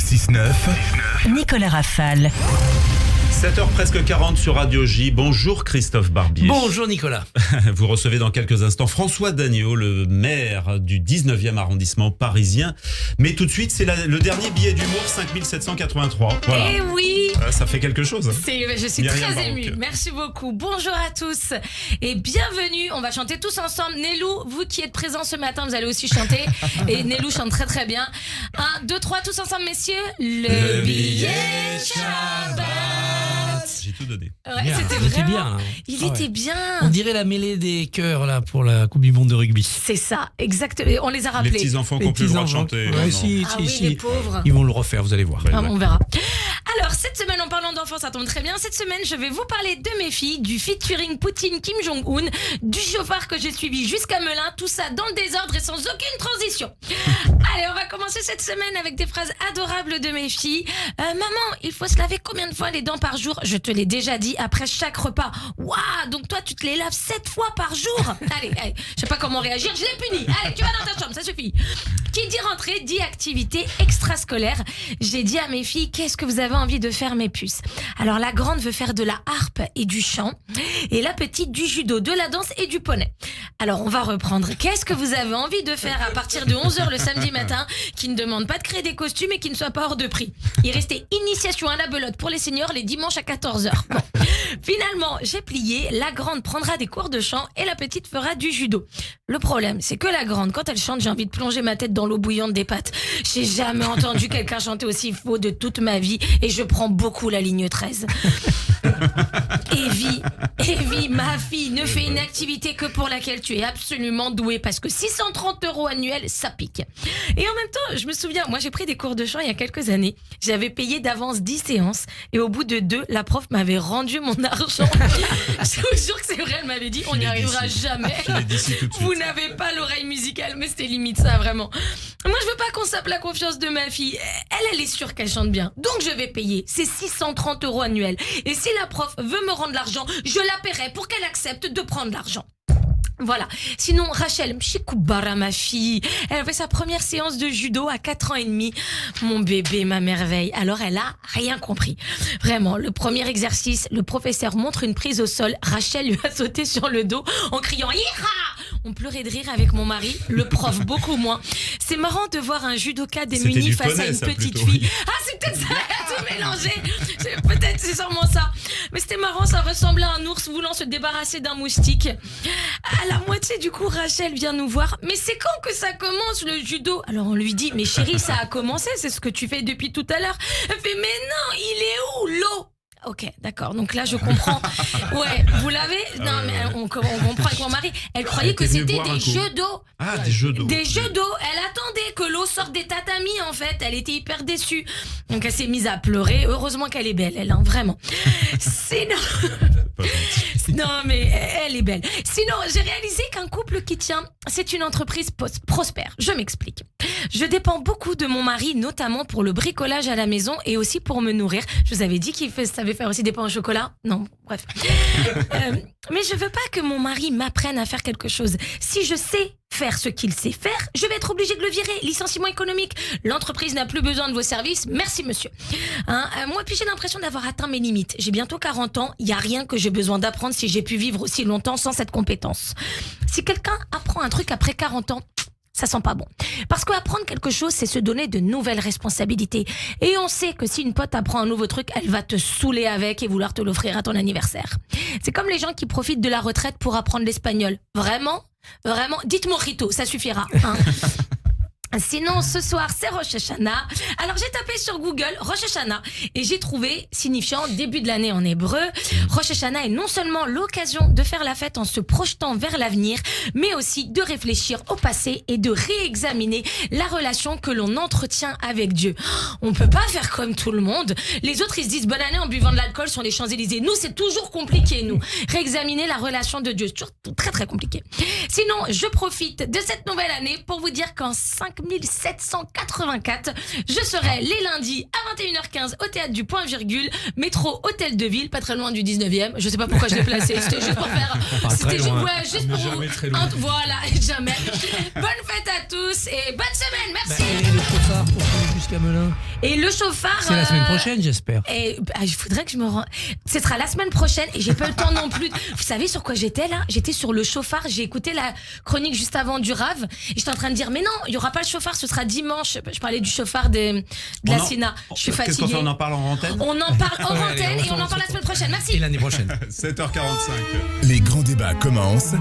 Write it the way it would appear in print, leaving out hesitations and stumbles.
6-9, Nicolas Rafale. 7h presque 40 sur Radio J. Bonjour Christophe Barbier. Bonjour Nicolas. Vous recevez dans quelques instants François Dagneau, le maire du 19e arrondissement parisien. Mais tout de suite, c'est le dernier billet d'humour, 5783. Voilà. Eh oui, Ça fait quelque chose. je suis Myriam très émue. Baroque. Merci beaucoup. Bonjour à tous et bienvenue. On va chanter tous ensemble. Nélou, vous qui êtes présents ce matin, vous allez aussi chanter. Et Nélou chante très très bien. 1, 2, 3, tous ensemble, messieurs. Le billet Shabbat. J'ai tout donné. Ouais, Bien, c'était il était vraiment... bien, là. Il Ah ouais. était bien. On dirait la mêlée des chœurs là pour la Coupe du Monde de rugby. C'est ça, exactement. On les a Les rappelés. petits-enfants qui Les n'ont plus le droit de petits-enfants. chanter. Ouais, non. si, Ah si, oui, si. les pauvres. Ils vont le refaire, vous allez voir. Ouais. On verra. Alors, cette semaine, en parlant d'enfants, ça tombe très bien. Cette semaine, je vais vous parler de mes filles, du featuring Poutine Kim Jong-un, du chauffard que j'ai suivi jusqu'à Melun, tout ça dans le désordre et sans aucune transition. Allez, on va commencer cette semaine avec des phrases adorables de mes filles. Maman, il faut se laver combien de fois les dents par jour? Je te l'ai déjà dit, après chaque repas. Waouh, donc toi, tu te les laves 7 fois par jour? Allez, je sais pas comment réagir, je l'ai puni. Allez, tu vas dans ta chambre, ça suffit. Qui dit rentrée, dit activité extrascolaire. J'ai dit à mes filles, qu'est-ce que vous avez envie de faire, mes puces? Alors, la grande veut faire de la harpe et du chant, et la petite du judo, de la danse et du poney. Alors, on va reprendre. Qu'est-ce que vous avez envie de faire à partir de 11h le samedi matin, qui ne demande pas de créer des costumes et qui ne soit pas hors de prix? Il restait initiation à la belote pour les seniors les dimanches à 14h. Bon. Finalement, j'ai plié. La grande prendra des cours de chant et la petite fera du judo. Le problème, c'est que la grande, quand elle chante, j'ai envie de plonger ma tête dans l'eau bouillante des pâtes. J'ai jamais entendu quelqu'un chanter aussi faux de toute ma vie et je prends beaucoup la ligne 13. Evie, ma fille, ne fais une activité que pour laquelle tu es absolument douée parce que 630 € annuels, ça pique. Et en même temps, je me souviens, moi j'ai pris des cours de chant il y a quelques années. J'avais payé d'avance 10 séances et au bout de 2, la prof m'avait rendu mon argent. Je vous jure que c'est vrai, elle m'avait dit on n'y arrivera jamais. Je l'ai dit ici tout de suite. Vous n'avez pas l'oreille musicale, mais c'était limite ça, vraiment. Moi, je veux pas qu'on sape la confiance de ma fille. Elle est sûre qu'elle chante bien. Donc, je vais payer. C'est 630 € annuels. Et si la prof veut me rendre l'argent, je la paierai pour qu'elle accepte de prendre l'argent. Voilà. Sinon, Rachel Mchikoubara, ma fille, elle a fait sa première séance de judo à 4 ans et demi. Mon bébé, ma merveille. Alors, elle a rien compris. Vraiment, le premier exercice, le professeur montre une prise au sol. Rachel lui a sauté sur le dos en criant « Ira !» On pleurait de rire avec mon mari, le prof beaucoup moins. C'est marrant de voir un judoka démuni C'était du face à poney, une ça, petite plutôt. fille. Ah, c'est peut-être ça, elle a tout mélangé. Peut-être, c'est sûrement ça. Mais c'était marrant, ça ressemblait à un ours voulant se débarrasser d'un moustique. À la moitié du coup, Rachel vient nous voir. Mais c'est quand que ça commence le judo? Alors on lui dit, mais chérie, ça a commencé, c'est ce que tu fais depuis tout à l'heure. Elle fait, mais non, il est où l'eau? Ok, d'accord. Donc là, je comprends. Ouais, vous l'avez? Non, mais on comprend avec mon mari. Elle croyait que était venue c'était boire un des coup. jeux d'eau. Ah, des jeux d'eau. Des jeux d'eau. Elle attendait que l'eau sorte des tatamis, en fait. Elle était hyper déçue. Donc, elle s'est mise à pleurer. Heureusement qu'elle est belle, elle, hein, vraiment. Sinon... Pas gentil. Non, mais elle est belle. Sinon, j'ai réalisé qu'un couple qui tient, c'est une entreprise prospère. Je m'explique. Je dépends beaucoup de mon mari, notamment pour le bricolage à la maison et aussi pour me nourrir. Je vous avais dit qu'il savait faire aussi des pains au chocolat. Non, bref. Mais je veux pas que mon mari m'apprenne à faire quelque chose. Si je sais faire ce qu'il sait faire, je vais être obligée de le virer. Licenciement économique. L'entreprise n'a plus besoin de vos services. Merci, monsieur. Moi, puis j'ai l'impression d'avoir atteint mes limites. J'ai bientôt 40 ans. Il n'y a rien que j'ai besoin d'apprendre si j'ai pu vivre aussi longtemps sans cette compétence. Si quelqu'un apprend un truc après 40 ans, ça sent pas bon. Parce qu'apprendre quelque chose, c'est se donner de nouvelles responsabilités. Et on sait que si une pote apprend un nouveau truc, elle va te saouler avec et vouloir te l'offrir à ton anniversaire. C'est comme les gens qui profitent de la retraite pour apprendre l'espagnol. Vraiment? Vraiment? Dites mojito, ça suffira. Hein. Sinon, ce soir, c'est Rosh Hashanah. Alors, j'ai tapé sur Google Rosh Hashanah et j'ai trouvé signifiant début de l'année en hébreu. Rosh Hashanah est non seulement l'occasion de faire la fête en se projetant vers l'avenir, mais aussi de réfléchir au passé et de réexaminer la relation que l'on entretient avec Dieu. On peut pas faire comme tout le monde. Les autres, ils se disent bonne année en buvant de l'alcool sur les Champs-Élysées. Nous, c'est toujours compliqué, nous. Réexaminer la relation de Dieu, c'est toujours très, très compliqué. Sinon, je profite de cette nouvelle année pour vous dire qu'en 5784, je serai les lundis à 21h15 au Théâtre du Point Virgule, métro Hôtel de Ville, pas très loin du 19e. Je sais pas pourquoi je l'ai placé, c'était juste pour faire... C'était juste pour jamais vous... très loin. Voilà, jamais. Bonne fête à tous et bonne semaine, merci. Et le chauffard pour jusqu'à Gamelin. Et le chauffard. C'est la semaine prochaine, j'espère. Et il faudrait que je me rende. Ce sera la semaine prochaine et j'ai pas le temps non plus. Vous savez sur quoi j'étais là? J'étais sur le chauffard. J'ai écouté la chronique juste avant du rave. Et j'étais en train de dire, mais non, il y aura pas le chauffard, ce sera dimanche. Je parlais du chauffard de la Sina. Je suis Qu'est-ce qu'on fatiguée. fait, on en parle en antenne? On en parle hors Ouais, antenne allez, et on en parle la semaine prochaine. Merci. Et l'année prochaine. 7h45. Les grands débats commencent.